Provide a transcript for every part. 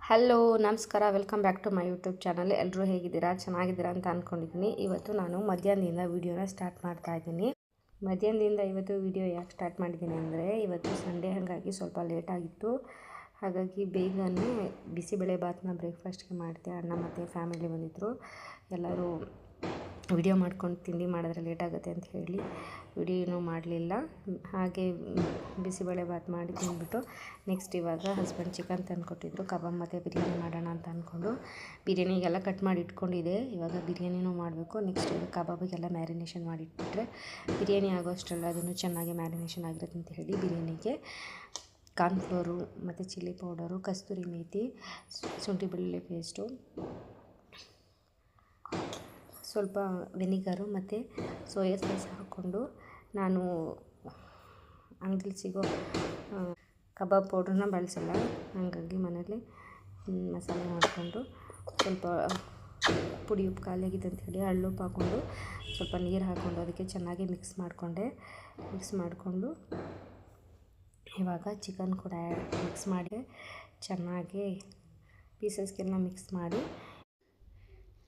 Hello ನಮಸ್ಕಾರ, welcome back to my YouTube channel. ಎಲ್ಲರೂ ಹೇಗಿದ್ದೀರಾ? ಚೆನ್ನಾಗಿದ್ದೀರಾ ಅಂತ ಅಂದ್ಕೊಂಡಿದ್ದೀನಿ. ಇವತ್ತು ನಾನು ಮಧ್ಯಾಹ್ನದಿಂದ ವೀಡಿಯೋನ ಸ್ಟಾರ್ಟ್ ಮಾಡ್ತಾ ಇದ್ದೀನಿ. ಮಧ್ಯಾಹ್ನದಿಂದ ಇವತ್ತು ವೀಡಿಯೋ ಯಾಕೆ ಸ್ಟಾರ್ಟ್ ಮಾಡಿದ್ದೀನಿ ಅಂದರೆ, ಇವತ್ತು ಸಂಡೇ ಹಾಗಾಗಿ ಸ್ವಲ್ಪ ಲೇಟಾಗಿತ್ತು. ಹಾಗಾಗಿ ಬೇಗನೆ ಬಿಸಿಬೇಳೆಬಾತನ್ನ ಬ್ರೇಕ್ಫಾಸ್ಟ್ಗೆ ಮಾಡಿದೆ. ಅಣ್ಣ ಮತ್ತು ಫ್ಯಾಮಿಲಿ ಬಂದಿದ್ದರು. ಎಲ್ಲರೂ ವಿಡಿಯೋ ಮಾಡ್ಕೊಂಡು ತಿಂಡಿ ಮಾಡಿದ್ರೆ ಲೇಟಾಗುತ್ತೆ ಅಂತ ಹೇಳಿ ವಿಡಿಯೋ ಏನೂ ಮಾಡಲಿಲ್ಲ. ಹಾಗೆ ಬಿಸಿಬೇಳೆಬಾತ್ ಮಾಡಿ ತಿಂದ್ಬಿಟ್ಟು ನೆಕ್ಸ್ಟ್ ಇವಾಗ ಹಸ್ಬೆಂಡ್ ಚಿಕನ್ ತಂದುಕೊಟ್ಟಿದ್ರು. ಕಬಾಬ್ ಮತ್ತು ಬಿರಿಯಾನಿ ಮಾಡೋಣ ಅಂತ ಅಂದ್ಕೊಂಡು ಬಿರಿಯಾನಿಗೆಲ್ಲ ಕಟ್ ಮಾಡಿ ಇಟ್ಕೊಂಡಿದ್ದೆ. ಇವಾಗ ಬಿರಿಯಾನಿನೂ ಮಾಡಬೇಕು. ನೆಕ್ಸ್ಟ್ ಇವಾಗ ಕಬಾಬಿಗೆಲ್ಲ ಮ್ಯಾರಿನೇಷನ್ ಮಾಡಿಟ್ಬಿಟ್ರೆ ಬಿರಿಯಾನಿ ಆಗೋಷ್ಟರಲ್ಲ ಅದನ್ನು ಚೆನ್ನಾಗಿ ಮ್ಯಾರಿನೇಷನ್ ಆಗಿರುತ್ತೆ ಅಂತ ಹೇಳಿ ಬಿರಿಯಾನಿಗೆ ಕಾರ್ನ್ಫ್ಲೋರು ಮತ್ತು ಚಿಲ್ಲಿ ಪೌಡರು, ಕಸ್ತೂರಿ ಮೇಥಿ, ಶುಂಠಿ ಬೆಳ್ಳುಳ್ಳಿ ಪೇಸ್ಟು, ಸ್ವಲ್ಪ ವೆನಿಗರು ಮತ್ತು ಸೋಯಾ ಸಾಸ್ ಹಾಕ್ಕೊಂಡು, ನಾನು ಅಂಗಡಿಲಿ ಸಿಗೋ ಕಬಾಬ್ ಪೌಡ್ರನ್ನ ಬಳಸಲ್ಲ. ಹಾಗಾಗಿ ಮನೇಲಿ ಮಸಾಲೆ ಮಾಡಿಕೊಂಡು ಸ್ವಲ್ಪ ಪುಡಿ ಉಪ್ಪು ಖಾಲಿಯಾಗಿದೆ ಅಂಥೇಳಿ ಹಳ್ಳುಪ್ಪು ಹಾಕ್ಕೊಂಡು ಸ್ವಲ್ಪ ನೀರು ಹಾಕ್ಕೊಂಡು ಅದಕ್ಕೆ ಚೆನ್ನಾಗಿ ಮಿಕ್ಸ್ ಮಾಡಿಕೊಂಡು ಇವಾಗ ಚಿಕನ್ ಕೂಡ ಮಿಕ್ಸ್ ಮಾಡಿ ಚೆನ್ನಾಗಿ ಪೀಸಸ್ಗೆಲ್ಲ ಮಿಕ್ಸ್ ಮಾಡಿ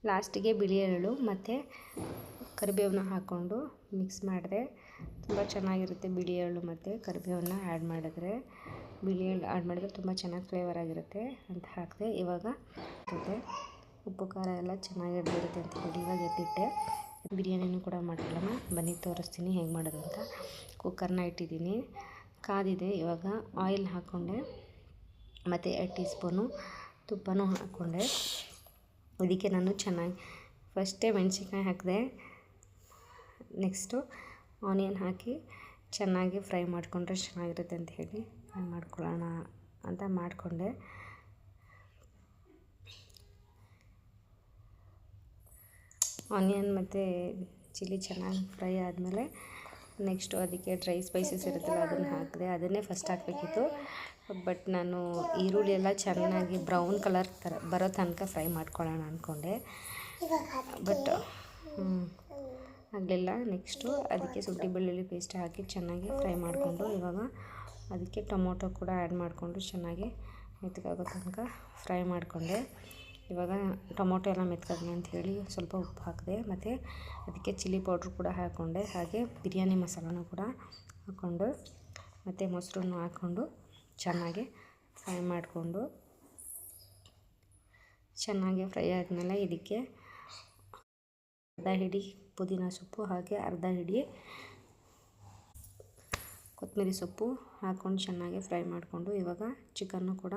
ಲಾಸ್ಟಿಗೆ ಬಿಳಿ ಎಳ್ಳು ಮತ್ತು ಕರಿಬೇವನ್ನ ಹಾಕ್ಕೊಂಡು ಮಿಕ್ಸ್ ಮಾಡಿದೆ. ತುಂಬ ಚೆನ್ನಾಗಿರುತ್ತೆ ಬಿಳಿ ಎಳ್ಳು ಮತ್ತು ಕರಿಬೇವನ್ನ ಆ್ಯಡ್ ಮಾಡಿದ್ರೆ. ಬಿಳಿ ಎಳ್ಳು ಆ್ಯಡ್ ಮಾಡಿದ್ರೆ ತುಂಬ ಚೆನ್ನಾಗಿ ಫ್ಲೇವರ್ ಆಗಿರುತ್ತೆ ಅಂತ ಹಾಕಿದೆ. ಇವಾಗ ಮತ್ತು ಉಪ್ಪು ಖಾರ ಎಲ್ಲ ಚೆನ್ನಾಗಿ ಹಿಡಿದಿರುತ್ತೆ ಅಂತ ಹೇಳಿ ಇವಾಗ ಎತ್ತಿಟ್ಟೆ. ಬಿರಿಯಾನಿನೂ ಕೂಡ ಮಾಡ್ಕೊಳ್ಳೋಣ ಬನ್ನಿ, ತೋರಿಸ್ತೀನಿ ಹೇಗೆ ಮಾಡೋದು ಅಂತ. ಕುಕ್ಕರ್ನ ಇಟ್ಟಿದ್ದೀನಿ, ಕಾದಿದೆ. ಇವಾಗ ಆಯಿಲ್ ಹಾಕ್ಕೊಂಡೆ ಮತ್ತು 2 ಟೀ ಸ್ಪೂನು ತುಪ್ಪನೂ ಹಾಕ್ಕೊಂಡೆ. ಇದಕ್ಕೆ ನಾನು ಚೆನ್ನಾಗಿ ಫಸ್ಟೇ ಮೆಣಸಿನ್ಕಾಯಿ ಹಾಕಿದೆ. ನೆಕ್ಸ್ಟು ಆನಿಯನ್ ಹಾಕಿ ಚೆನ್ನಾಗಿ ಫ್ರೈ ಮಾಡಿಕೊಂಡ್ರೆ ಚೆನ್ನಾಗಿರುತ್ತೆ ಅಂತ ಹೇಳಿ ಫ್ರೈ ಮಾಡ್ಕೊಳ್ಳೋಣ ಅಂತ ಮಾಡಿಕೊಂಡೆ. ಆನಿಯನ್ ಮತ್ತು ಚಿಲ್ಲಿ ಚೆನ್ನಾಗಿ ಫ್ರೈ ಆದಮೇಲೆ ನೆಕ್ಸ್ಟು ಅದಕ್ಕೆ ಡ್ರೈ ಸ್ಪೈಸಸ್ ಇರುತ್ತಲ್ಲ ಅದನ್ನು ಹಾಕಿದೆ. ಅದನ್ನೇ ಫಸ್ಟ್ ಹಾಕಬೇಕಿತ್ತು, ಬಟ್ ನಾನು ಈರುಳ್ಳಿ ಎಲ್ಲ ಚೆನ್ನಾಗಿ ಬ್ರೌನ್ ಕಲರ್ ಥರ ಬರೋ ತನಕ ಫ್ರೈ ಮಾಡ್ಕೊಳ್ಳೋಣ ಅಂದ್ಕೊಂಡೆ, ಬಟ್ ಆಗಲಿಲ್ಲ. ನೆಕ್ಸ್ಟು ಅದಕ್ಕೆ ಶುಂಠಿ ಬೆಳ್ಳುಳ್ಳಿ ಪೇಸ್ಟ್ ಹಾಕಿ ಚೆನ್ನಾಗಿ ಫ್ರೈ ಮಾಡಿಕೊಂಡು ಇವಾಗ ಅದಕ್ಕೆ ಟೊಮೊಟೊ ಕೂಡ ಆ್ಯಡ್ ಮಾಡಿಕೊಂಡು ಚೆನ್ನಾಗಿ ಮೆತ್ತಗಾಗೋ ತನಕ ಫ್ರೈ ಮಾಡಿಕೊಂಡೆ. ಇವಾಗ ಟೊಮೊಟೊ ಎಲ್ಲ ಮೆತ್ತಗಾಗಲಿ ಅಂತ ಹೇಳಿ ಸ್ವಲ್ಪ ಉಪ್ಪು ಹಾಕಿದೆ ಮತ್ತು ಅದಕ್ಕೆ ಚಿಲ್ಲಿ ಪೌಡ್ರು ಕೂಡ ಹಾಕ್ಕೊಂಡೆ. ಹಾಗೆ ಬಿರಿಯಾನಿ ಮಸಾಲನೂ ಕೂಡ ಹಾಕ್ಕೊಂಡು ಮತ್ತು ಮೊಸರನ್ನು ಹಾಕ್ಕೊಂಡು ಚೆನ್ನಾಗಿ ಫ್ರೈ ಮಾಡಿಕೊಂಡು, ಚೆನ್ನಾಗಿ ಫ್ರೈ ಆದಮೇಲೆ ಇದಕ್ಕೆ ಅರ್ಧ ಹಿಡಿ ಪುದೀನ ಸೊಪ್ಪು ಹಾಗೆ ಅರ್ಧ ಹಿಡಿ ಕೊತ್ತಂಬರಿ ಸೊಪ್ಪು ಹಾಕ್ಕೊಂಡು ಚೆನ್ನಾಗಿ ಫ್ರೈ ಮಾಡಿಕೊಂಡು ಇವಾಗ ಚಿಕನ್ನು ಕೂಡ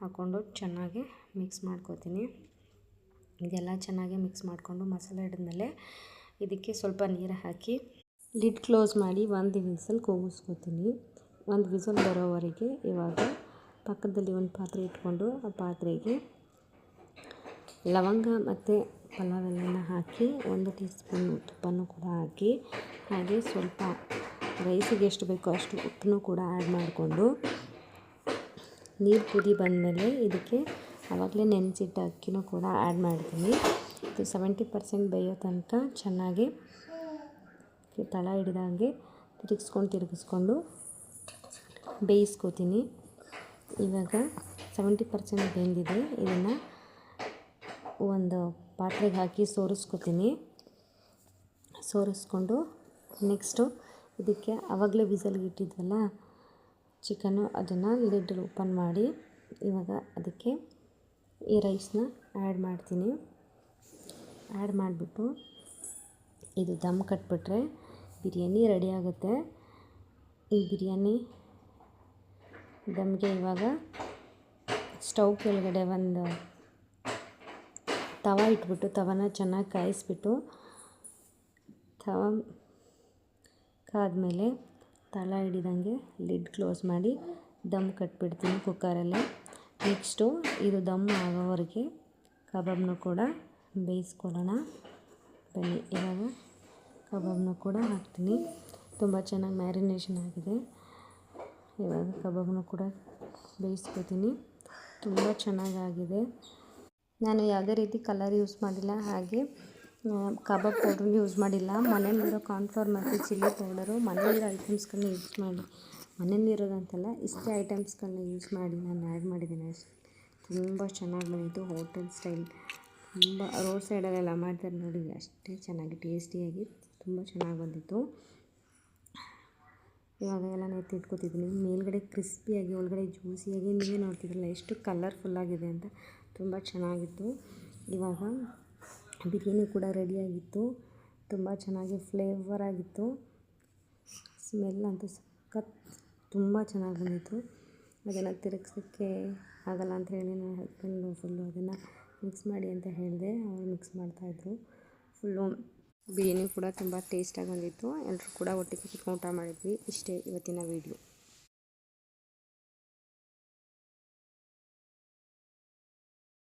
ಹಾಕ್ಕೊಂಡು ಚೆನ್ನಾಗಿ ಮಿಕ್ಸ್ ಮಾಡ್ಕೋತೀನಿ. ಇದೆಲ್ಲ ಚೆನ್ನಾಗಿ ಮಿಕ್ಸ್ ಮಾಡಿಕೊಂಡು ಮಸಾಲೆ ಹಿಡಿದ್ಮೇಲೆ ಇದಕ್ಕೆ ಸ್ವಲ್ಪ ನೀರು ಹಾಕಿ ಲಿಡ್ ಕ್ಲೋಸ್ ಮಾಡಿ 1 ವಿಸಲ್ ಕೂಗಿಸ್ಕೋತೀನಿ. 1 ವಿಸಲ್ ಬರೋವರೆಗೆ ಇವಾಗ ಪಕ್ಕದಲ್ಲಿ ಒಂದು ಪಾತ್ರೆ ಇಟ್ಕೊಂಡು ಆ ಪಾತ್ರೆಗೆ ಲವಂಗ ಮತ್ತು ಪಲಾವ್ ಎಲೆನ ಹಾಕಿ 1 ಟೀ ಸ್ಪೂನ್ ತುಪ್ಪನೂ ಕೂಡ ಹಾಕಿ ಹಾಗೆ ಸ್ವಲ್ಪ ರೈಸಿಗೆ ಎಷ್ಟು ಬೇಕೋ ಅಷ್ಟು ಉಪ್ಪನ್ನು ಕೂಡ ಆ್ಯಡ್ ಮಾಡಿಕೊಂಡು ನೀರು ಕುದಿ ಬಂದಮೇಲೆ ಇದಕ್ಕೆ ಆವಾಗಲೇ ನೆನೆಸಿಟ್ಟ ಅಕ್ಕಿನೂ ಕೂಡ ಆ್ಯಡ್ ಮಾಡ್ತೀನಿ. ಇದು 70% ಬೇಯೋ ತನಕ ಚೆನ್ನಾಗಿ ತಳ ಹಿಡಿದಾಗೆ ತಿರುಗಿಸ್ಕೊಂಡು ಬೇಯಿಸ್ಕೋತೀನಿ. ಇವಾಗ 70% ಬೆಂದಿದೆ. ಇದನ್ನು ಒಂದು ಪಾತ್ರೆಗೆ ಹಾಕಿ ಸೋರಿಸ್ಕೊಂಡು ನೆಕ್ಸ್ಟು ಇದಕ್ಕೆ ಆವಾಗಲೇ ವಿಸಲ್ಗೆ ಇಟ್ಟಿದ್ವಲ್ಲ ಚಿಕನ್ನು, ಅದನ್ನು ಲಿಡ್ ಓಪನ್ ಮಾಡಿ ಇವಾಗ ಅದಕ್ಕೆ ಈ ರೈಸ್ನ ಆ್ಯಡ್ ಮಾಡ್ತೀನಿ. ಆ್ಯಡ್ ಮಾಡಿಬಿಟ್ಟು ಇದು ದಮ್ ಕಟ್ಬಿಟ್ರೆ ಬಿರಿಯಾನಿ ರೆಡಿ ಆಗುತ್ತೆ. ಈ ಬಿರಿಯಾನಿ ದಮ್ಗೆ ಇವಾಗ ಸ್ಟವ್ ಕೆಳಗಡೆ ಒಂದು ತವ ಇಟ್ಬಿಟ್ಟು ತವನ ಚೆನ್ನಾಗಿ ಕಾಯಿಸ್ಬಿಟ್ಟು ತವ ಕಾದ್ಮೇಲೆ ತಳ ಹಿಡಿದಂಗೆ ಲಿಡ್ ಕ್ಲೋಸ್ ಮಾಡಿ ದಮ್ ಕಟ್ಬಿಡ್ತೀನಿ ಕುಕ್ಕರಲ್ಲೇ. ನೆಕ್ಸ್ಟು ಇದು ದಮ್ ಆಗೋವರೆಗೆ ಕಬಾಬ್ನೂ ಕೂಡ ಬೇಯಿಸ್ಕೊಳ್ಳೋಣ ಬನ್ನಿ. ಇವಾಗ ಕಬಾಬ್ನೂ ಕೂಡ ಹಾಕ್ತೀನಿ. ತುಂಬ ಚೆನ್ನಾಗಿ ಮ್ಯಾರಿನೇಷನ್ ಆಗಿದೆ. ಇವಾಗ ಕಬಾಬ್ನೂ ಕೂಡ ಬೇಯಿಸ್ಕೊತೀನಿ. ತುಂಬ ಚೆನ್ನಾಗಾಗಿದೆ. ನಾನು ಯಾವುದೇ ರೀತಿ ಕಲರ್ ಯೂಸ್ ಮಾಡಿಲ್ಲ, ಹಾಗೆ ಕಬಾಬ್ ಪೌಡ್ರನ್ನ ಯೂಸ್ ಮಾಡಿಲ್ಲ. ಮನೆಯಲ್ಲಿರೋ ಕಾರ್ನ್ಫ್ಲೋರ್ ಮತ್ತು ಚಿಲ್ಲಿ ಪೌಡರು, ಮನೆಯಲ್ಲಿರೋ ಐಟಮ್ಸ್ಗಳನ್ನ ಯೂಸ್ ಮಾಡಿ, ಮನೆಯಲ್ಲಿರೋದಂತೆಲ್ಲ ಇಷ್ಟೇ ಐಟಮ್ಸ್ಗಳನ್ನ ಯೂಸ್ ಮಾಡಿ ನಾನು ಆ್ಯಡ್ ಮಾಡಿದ್ದೀನಿ ಅಷ್ಟೇ. ತುಂಬ ಚೆನ್ನಾಗಿ ಬಂದಿತ್ತು. ಹೋಟೆಲ್ ಸ್ಟೈಲ್ ತುಂಬ ರೋಡ್ ಸೈಡಲ್ಲೆಲ್ಲ ಮಾಡ್ತಾರೆ ನೋಡಿ, ಅಷ್ಟೇ ಚೆನ್ನಾಗಿ ಟೇಸ್ಟಿಯಾಗಿ ತುಂಬ ಚೆನ್ನಾಗಿ ಬಂದಿತ್ತು. ಇವಾಗ ಎಲ್ಲ ಎತ್ತಿಟ್ಕೊತಿದ್ದೀನಿ. ಮೇಲ್ಗಡೆ ಕ್ರಿಸ್ಪಿಯಾಗಿ ಒಳಗಡೆ ಜ್ಯೂಸಿಯಾಗಿ ನೀವೇ ನೋಡ್ತಿದ್ರಲ್ಲ ಎಷ್ಟು ಕಲರ್ಫುಲ್ಲಾಗಿದೆ ಅಂತ, ತುಂಬ ಚೆನ್ನಾಗಿತ್ತು. ಇವಾಗ ಬಿರಿಯಾನಿ ಕೂಡ ರೆಡಿಯಾಗಿತ್ತು. ತುಂಬ ಚೆನ್ನಾಗಿ ಫ್ಲೇವರ್ ಆಗಿತ್ತು. ಸ್ಮೆಲ್ ಅಂತೂ ಸಖತ್ ತುಂಬ ಚೆನ್ನಾಗಿ ಬಂದಿತ್ತು. ಅದನ್ನು ತಿರುಗ್ಸೋಕ್ಕೆ ಆಗಲ್ಲ ಅಂತ ಹೇಳಿ ನನ್ನ ಹಸ್ಬೆಂಡು ಫುಲ್ಲು ಅದನ್ನು ಮಿಕ್ಸ್ ಮಾಡಿ ಅಂತ ಹೇಳಿದೆ. ಅವ್ರು ಮಿಕ್ಸ್ ಮಾಡ್ತಾಯಿದ್ರು. ಫುಲ್ಲು ಬಿರಿಯಾನಿ ಕೂಡ ತುಂಬ ಟೇಸ್ಟಾಗಿ ಬಂದಿತ್ತು. ಎಲ್ಲರೂ ಕೂಡ ಒಟ್ಟಿಗೆ ಕೂತ್ಕೊಂಡು ಊಟ ಮಾಡಿದ್ವಿ. ಇಷ್ಟೇ ಇವತ್ತಿನ ವೀಡಿಯೋ.